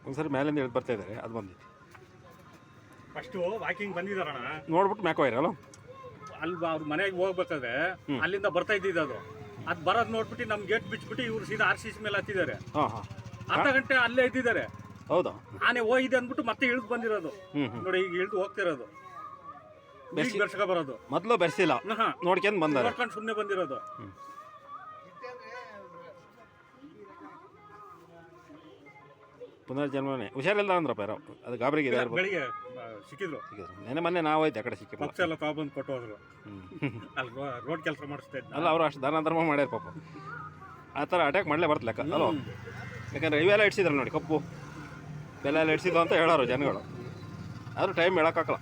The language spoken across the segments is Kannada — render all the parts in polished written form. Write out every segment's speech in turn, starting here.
ಒಂದ್ಸರಿ ಮೇಲಿಂದ ಇಳಿದು ಬರ್ತಾ ಇದ್ದಾರೆ, ಅದು ಬಂದಿತ್ತು. ಫಸ್ಟು ವಾಕಿಂಗ್ ಬಂದಿದಾರಣ, ನೋಡ್ಬಿಟ್ಟು ಮ್ಯಾಕ್ ಹೋಯ್ರಲ್ಲ, ಅಲ್ಲಿ ಅವ್ರ ಮನೆಗೆ ಹೋಗ್ಬೇಕಾದ್ರೆ ಅಲ್ಲಿಂದ ಬರ್ತಾ ಇದ್ದಿದ್ದು ಅದು ಬರೋದು ನೋಡ್ಬಿಟ್ಟು ನಮ್ ಗೇಟ್ ಬಿಚ್ಬಿಟ್ಟು ಇವ್ರು ಸೀದಾ RCC ಮೇಲೆ ಹತ್ತಿದ್ದಾರೆ. ಹಾಂ ಹಾಂ, ಅರ್ಧ ಗಂಟೆ ಅಲ್ಲೇ ಇದ್ದಿದ್ದಾರೆ. ಹೌದಾ? ಆನೆ ಹೋಗಿದೆ ಅಂದ್ಬಿಟ್ಟು ಮತ್ತೆ ಇಳಿದು ಬಂದಿರೋದು ನೋಡಿ, ಈಗ ಇಳಿದು ಹೋಗ್ತಿರೋದು, ಬೆರ್ಸ್ಕ ಬರೋದು. ಮೊದಲು ಬೆರೆಸಿಲ್ಲ, ನೋಡ್ಕೊಂಡು ಬಂದಾರೆ, ನೋಡ್ಕೊಂಡು ಸುಮ್ಮನೆ ಬಂದಿರೋದು. ಪುನರ್ಜನ್ಮನೇ. ಹುಷಾರಿಲ್ಲ ಅಂದ್ರಪ್ಪ ಯಾರೋ, ಅದು ಗಾಬರಿಗೆ ಬೆಳಿಗ್ಗೆ ಸಿಕ್ಕಿದ್ರು. ಮೊನ್ನೆ ನಾವು ಹೋಯ್ತು ಆ ಕಡೆ ಸಿಕ್ಕಿಲ್ಲ, ಪಕ್ಷ ಎಲ್ಲ ತಗೊಬಂದು ಕೊಟ್ಟು ಹೋದ್ರು. ಅಲ್ಲಿ ರೋಡ್ ಕೆಲಸ ಮಾಡಿಸ್ತಾ ಇದ್ದ ಅಲ್ಲ, ಅವರು ಅಷ್ಟು ದಾನ ಧರ್ಮ ಮಾಡ್ಯಾರ ಪಾಪ. ಆ ಥರ ಅಟ್ಯಾಕ್ ಮಾಡಲೇ ಬರ್ತಲೆಕ್ಕ ಅಲ್ವ? ಯಾಕಂದ್ರೆ ಇವೆಲ್ಲ ಇಡ್ಸಿದ್ರು ನೋಡಿ, ಕಪ್ಪು ಬೆಲ್ಲ ಎಲ್ಲ ಇಡ್ಸಿದ್ದು ಅಂತ ಹೇಳೋರು ಜನಗಳು. ಆದರೂ ಟೈಮ್ ಹೇಳೋಕ್ಕಾಗಲ್ಲ.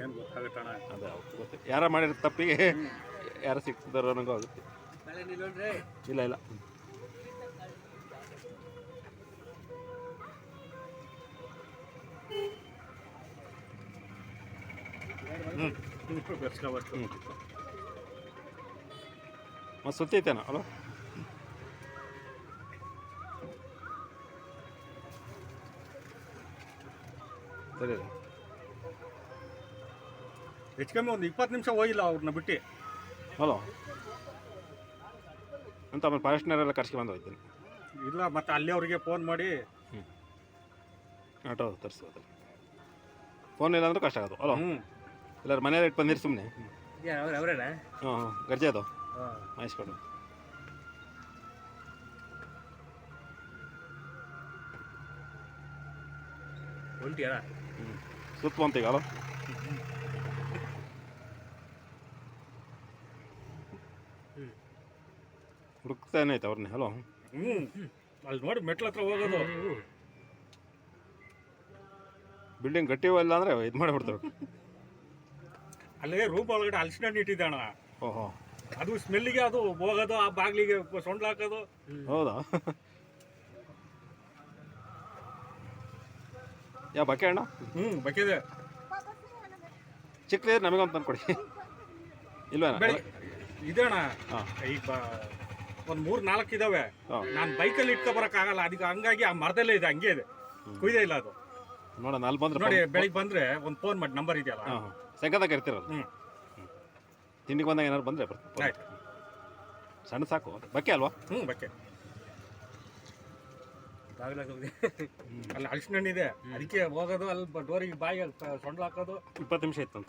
ಏನು ಗೊತ್ತಾಗುತ್ತಣ್ಣ, ಅದೇ ಗೊತ್ತು, ಯಾರ ಮಾಡಿರೋ ತಪ್ಪಿಗೆ ಯಾರು ಸಿಕ್ತಿದಾರೋ ಅನ್ನೋಂಗೂ ಆಗುತ್ತೆ. ಇಲ್ಲ ಇಲ್ಲ, ಬೆರ್ಸ್ಕೊಬಾರ್ದು. ಮತ್ತು ಸುತ್ತೈತೇನ ಅಲ್ವ? ಸರಿ ರೀ, ಹೆಚ್ಚು ಕಮ್ಮಿ ಒಂದು 20 ನಿಮಿಷ ಹೋಗಿಲ್ಲ ಅವ್ರನ್ನ ಬಿಟ್ಟು. ಹಲೋ ಅಂತ ಆಮೇಲೆ ಫಾರೆಸ್ಟ್ನವರೆಲ್ಲ ಕರ್ಸ್ಕೊಂಡು ಹೋಗ್ತೀನಿ. ಇಲ್ಲ, ಮತ್ತೆ ಅಲ್ಲಿ ಅವ್ರಿಗೆ ಫೋನ್ ಮಾಡಿ ಆಟೋ ತರಿಸ್ಬೋದಲ್ಲ. ಫೋನ್ ಇಲ್ಲ ಅಂದ್ರೆ ಕಷ್ಟ ಆಗೋದು ಅಲ್ವ? ಎಲ್ಲರೂ ಮನೇಲಿ ಇಟ್ಟು ಬಂದಿರಿ ಸುಮ್ಮನೆ. ಅವರೇನಾ? ಹಾಂ, ಗರ್ಜೆ ಅದು ಮಾಯಿಸ್ಕೊಡು. ಹೊಂಟಿಯಾ? ಸುತ್ತ ಬಂತೀಗ ಅಲ್ವ? ಹುಡುಕ್ತಾನೆ ಐತೆ ಅವ್ರನ್ನೇ ಅಲ್ವ? ಅಲ್ಲಿ ನೋಡಿ ಮೆಟ್ಲ ಹತ್ರ ಹೋಗೋದು. ಬಿಲ್ಡಿಂಗ್ ಗಟ್ಟಿವಲ್ಲ ಅಂದರೆ ಇದು ಮಾಡಿಬಿಡ್ತಾರೆ. ಅಲ್ಲೇ ರೂಮ್ ಒಳಗಡೆ ಹಲಸಿನ ಹಣ್ಣು ಇಟ್ಟಿದ್ದಾಣ. ಓಹೋ, ಅದು ಸ್ಮೆಲ್ಲಿಗೆ ಅದು ಹೋಗೋದು, ಆ ಬಾಗಿಲಿಗೆ ಸೊಂಡ್ಲ ಹಾಕೋದು. ಹೌದಾ? ಯಾವ ಬಕೆ ಅಣ್ಣ? ಬಕ್ಕಿದೆ. ಚಿಕ್ಕದೇ ನಮಗೊಂದು ತಂದು ಕೊಡಿ. ಇಲ್ವೇನ? ಇದೆ ಅಣ್ಣ, ಈಗ ಒಂದು 3-4 ಇದಾವೆ. ನಾನು ಬೈಕಲ್ಲಿ ಇಟ್ಕೊ ಬರೋಕ್ಕಾಗಲ್ಲ, ಅದಕ್ಕೆ ಹಂಗಾಗಿ ಆ ಮರದಲ್ಲೇ ಇದೆ, ಹಂಗೆ ಇದೆ, ಕುಯ್ದೇ ಇಲ್ಲ ಅದು. ನೋಡೋಣ, ಅಲ್ಲಿ ಬಂದ್ರೆ ನೋಡಿ, ಬೆಳಿಗ್ಗೆ ಬಂದ್ರೆ ಒಂದು ಫೋನ್ ಮಾಡಿ, ನಂಬರ್ ಇದೆಯಲ್ಲ. ಹಾಂ, ಸಂಕದಾಗ ಇರ್ತಿರಲ್ಲ. ತಿಂಡಿಗೆ ಬಂದಾಗ ಏನಾದ್ರು ಬಂದರೆ ಬರ್ತೀನಿ. ಆಯ್ತು, ಸಣ್ಣ ಸಾಕು. ಬಕ್ಕೆ ಅಲ್ವಾ? ಬಕ್ಕೆ. ಅಲ್ಲಿ ಹಲಸಿನ ಹಣ್ಣು ಇದೆ, ಅದಕ್ಕೆ ಹೋಗೋದು, ಅಲ್ಲಿ ಡೋರಿಗೆ ಬಾಯಿಗೆ ಸೊಂಡ್ಲ ಹಾಕೋದು. 20 ನಿಮಿಷ ಇತ್ತಂತ.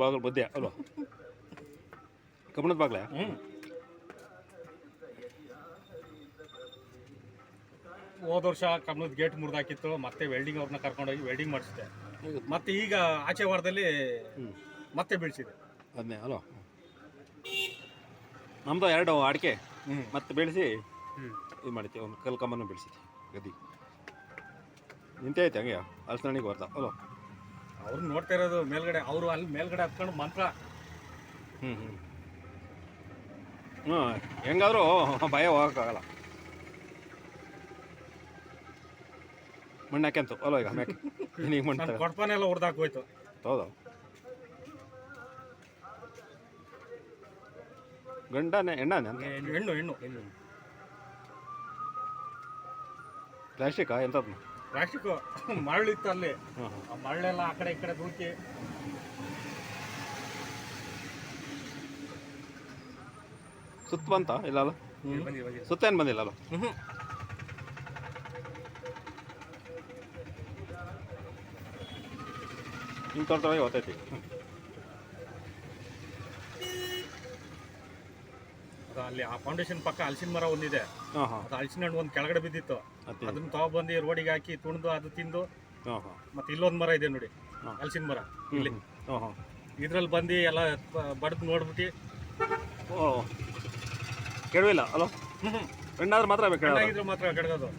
ಬಾಗಿಲು ಬದ್ದೆ ಅಲ್ವಾ? ಕಬ್ಬಣದ ಬಾಗ್ಲೆ. ಹೋದ ವರ್ಷ ಕಬ್ಬಣದ ಗೇಟ್ ಮುರಿದಾಕಿತ್ತು, ಮತ್ತೆ ವೆಲ್ಡಿಂಗ್ ಅವ್ರನ್ನ ಕರ್ಕೊಂಡೋಗಿ ವೆಲ್ಡಿಂಗ್ ಮಾಡಿಸಿದೆ. ಮತ್ತೆ ಈಗ ಆಚೆ ವಾರದಲ್ಲಿ ಮತ್ತೆ ಬೀಳಿಸಿದೆ ಅದನ್ನೇ ಅಲ್ವಾ? ನಮ್ಮದು 2 ಅಡಿಕೆ ಮತ್ತೆ ಬೆಳೆಸಿ ಇದು ಮಾಡಿದ್ವಿ, ಒಂದು ಕಲ್ಕಂಬನ್ನು ಬೆಳೆಸಿದ್ವಿ ಗದ್ದಿ. ನಿಂತೇ ಐತೆ ಹಂಗೆ ಹಲಸಿನಣ್ಣಿಗೆ ಬರ್ತಾ ಅಲ್ವಾ? ಅವ್ರನ್ನ ನೋಡ್ತಾ ಇರೋದು ಮೇಲ್ಗಡೆ, ಅವರು ಅಲ್ಲಿ ಮೇಲ್ಗಡೆ ಹತ್ಕೊಂಡು ಮಂತ್ರ. ಹೆಂಗಾದ್ರೂ ಭಯ ಹೋಗೋಕ್ಕಾಗಲ್ಲ. ಮಣ್ಣು ಹಾಕ್ಯಂತು ಅಲ್ವ ಈಗ ಮ್ಯಾಕೆ? ಈಗ ಮಣ್ಣು ಕೊಡ್ಪಾನೆಲ್ಲ ಹೊಡೆದಾಕೋಯ್ತು. ಹೌದಾ? ಗಂಡನೇ ಹೆಣ್ಣಾನೆ ಅಂತ? ಹೆಣ್ಣು. ಪ್ಲಾಸ್ಟಿಕಾ ಎಂಥದ್ದು? ಪ್ಲಾಸ್ಟಿಕ್ಕು ಮರಳಿತ್ತು ಅಲ್ಲಿ, ಆ ಮರಳೆಲ್ಲ ಆ ಕಡೆ ಈ ಕಡೆ ದೂಕಿ. ಸುತ್ತ ಬಂತ ಇಲ್ಲ ಅಲ್ಲ? ಸುತ್ತ ಏನು ಬಂದಿಲ್ಲ ಅಲ್ಲ? ನಿಮ್ಮ ತೋಟದೊಳಗೆ ಗೊತ್ತೈತಿ. ಅಲ್ಲಿ ಆ ಫೌಂಡೇಶನ್ ಪಕ್ಕ ಹಲಸಿನ ಮರ ಒಂದಿದೆ, ಅದು ಹಲಸಿನ ಹಣ್ಣು ಒಂದು ಕೆಳಗಡೆ ಬಿದ್ದಿತ್ತು, ಅದನ್ನ ತಗೊಬಂದು ರೋಡಿಗೆ ಹಾಕಿ ತುಣಿದು ಅದು ತಿಂದು. ಮತ್ತೆ ಇಲ್ಲೊಂದು ಮರ ಇದೆ ನೋಡಿ, ಹಲಸಿನ ಮರ, ಇಲ್ಲಿ ಇದ್ರಲ್ಲಿ ಬಂದು ಎಲ್ಲ ಬಡ್ದು ನೋಡ್ಬಿಟ್ಟು. ಕೆಡವಿಲ್ಲ ಅಲೋ? ಹೆಣ್ಣಾದ್ರೆ ಮಾತ್ರ ಬೇಕು, ಮಾತ್ರ ಕೆಡಗೋದು.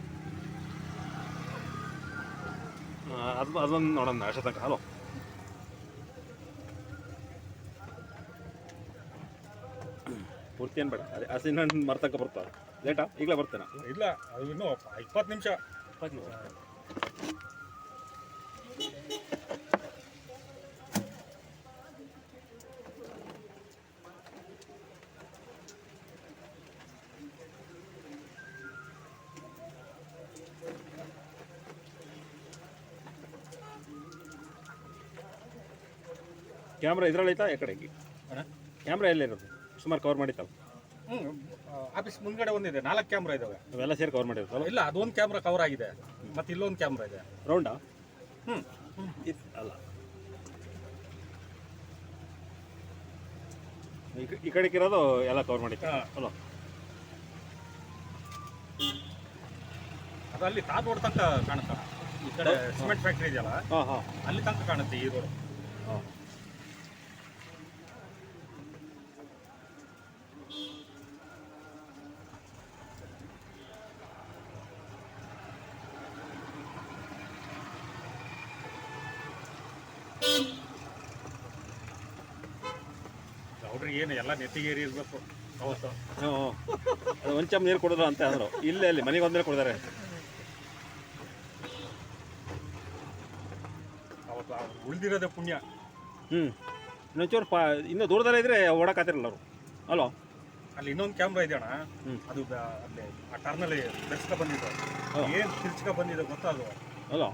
ಅದೊಂದು ನೋಡೋಣ ಅಷ್ಟೇ ತನಕ ಅಲೋ? ಪೂರ್ತಿ ಏನು ಬೇಡ, ಅದೇ ಹಸಿನ ಹಣ್ಣು ಮರ್ತಕ್ಕ ಬರ್ತಾವೆ. ಲೇಟಾ? ಈಗಲೇ ಬರ್ತೇನೆ? ಇಲ್ಲ, ಅದು ಇನ್ನೂ 20 ನಿಮಿಷ. ಕ್ಯಾಮ್ರಾ ಇದ್ರಲ್ಲೈತಾ ಈ ಕಡೆಗೆ ಅಣ್ಣ ಕ್ಯಾಮ್ರಾ ಎಲ್ಲಿರೋದು ಸುಮಾರು ಕವರ್ ಮಾಡಿತ್ತಲ್ಲ ಆಫೀಸ್ ಮುಂದ್ಗಡೆ ಒಂದಿದೆ 4 ಕ್ಯಾಮ್ರಾ ಇದಾವೆ. ಅವೆಲ್ಲ ಸೇರಿ ಕವರ್ ಮಾಡಿರ್ತಲ್ಲ ಇಲ್ಲ ಅದೊಂದು ಕ್ಯಾಮ್ರಾ ಕವರ್ ಆಗಿದೆ, ಮತ್ತೆ ಇಲ್ಲೊಂದು ಕ್ಯಾಮ್ರಾ ಇದೆ. ರೌಂಡಾ ಹ್ಞೂ ಅಲ್ಲ ಈ ಕಡೆಗೆ ಇರೋದು ಎಲ್ಲ ಕವರ್ ಮಾಡಿತ್ತು ಅಲ್ಲ. ಅದು ಅಲ್ಲಿ ತಾರ್ ರೋಡ್ ತನಕ ಕಾಣುತ್ತೆ. ಈ ಕಡೆ ಸಿಮೆಂಟ್ ಫ್ಯಾಕ್ಟ್ರಿ ಇದೆಯಲ್ಲ ಹಾಂ ಹಾಂ ಅಲ್ಲಿ ತನಕ ಕಾಣುತ್ತೆ ಈ ರೋಡ್. ಹಾಂ ಅವ್ರಿಗೆ ಏನು ಎಲ್ಲ ನೆತ್ತಿಗೇರಿ ಇರಬೇಕು ಅವತ್ತು. ಹ್ಞೂ ಅದು ಒಂದು ಚಮ್ ನೀರು ಕೊಡೋದು ಅಂತ ಅಂದರು. ಇಲ್ಲೇ ಅಲ್ಲಿ ಮನೆಗೆ ಒಂದೇ ಕೊಡ್ತಾರೆ ಅವತ್ತು ಉಳಿದಿರೋದೇ ಪುಣ್ಯ. ಇನ್ನೊಂಚೂರು ಇನ್ನೂ ದೂರದಲ್ಲೇ ಇದ್ರೆ ಓಡಕ್ಕಾತಿರಲ್ಲ ಅವರು ಅಲ್ವಾ. ಅಲ್ಲಿ ಇನ್ನೊಂದು ಕ್ಯಾಮ್ರಾ ಇದೆ ಅಣ್ಣ, ಹ್ಞೂ ಅದು ಅಲ್ಲಿ ಆ ಟರ್ನಲ್ಲಿ ಬೆರ್ಸ್ಕ ಬಂದಿದ್ದು. ಏನು ತಿರ್ಚ್ಕ ಬಂದಿದೆ ಗೊತ್ತಾ ಅದು ಅಲ್ವಾ.